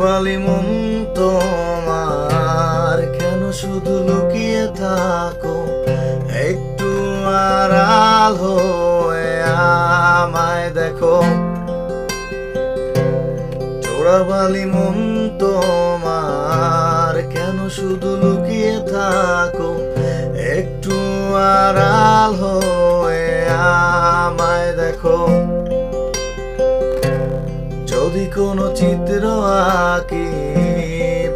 চোরাবালি মন তোমার, কেন শুধু লুকিয়ে থাকো? একটু আড়াল হয়ে আমায় দেখো। চোরাবালি মন তোমার, কেন শুধু লুকিয়ে থাকো? একটু আড়াল হয়ে আমায় দেখো। যদি কোনো চিত্র আঁকি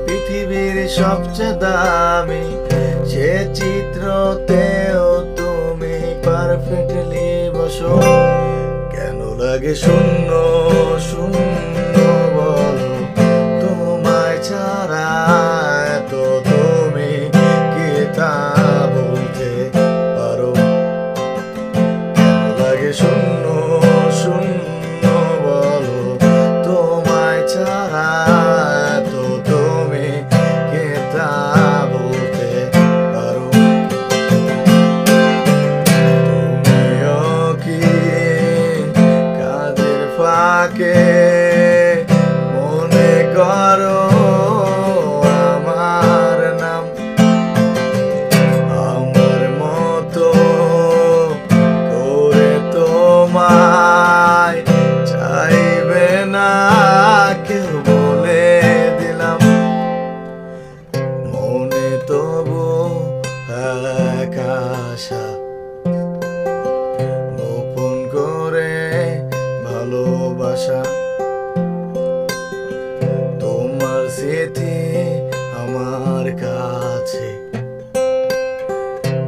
পৃথিবীর সবচেয়ে দামি, সে চিত্রতেও তুমি পারফেক্টলি বসো। কেন লাগে শূন্য শূন্য বলো, তোমায় ছাড়া এত তুমি কি তা বলতে পারো? কেন লাগে শূন্য শূন্য বলো, তোমায় ছাড়া এত তুমি কি তা বলতে পারো? তুমিও কি কাজের ফাঁকে মনে করো আমার নাম? আমার মতো করে তোমায় চাইবে না কেউ, বলে দিলাম। মনে তবু এক আশা, গোপন করে ভালোবাসা। তোমার স্মৃতি আমার কাছে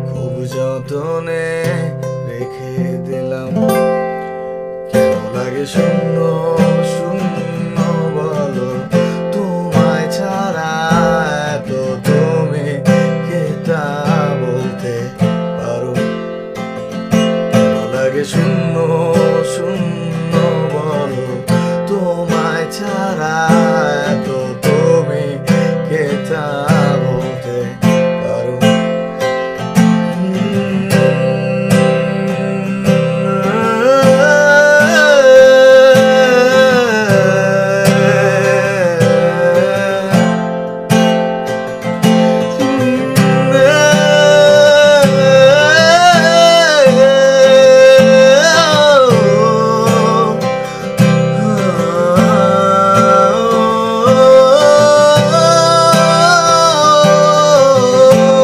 খুব যতনে রেখে দিলাম। কেন লাগে শূন্য শূন্য বলো, তোমায় ছাড়া এত তুমি কে তা বলতে পারো? কেন লাগে শূন্য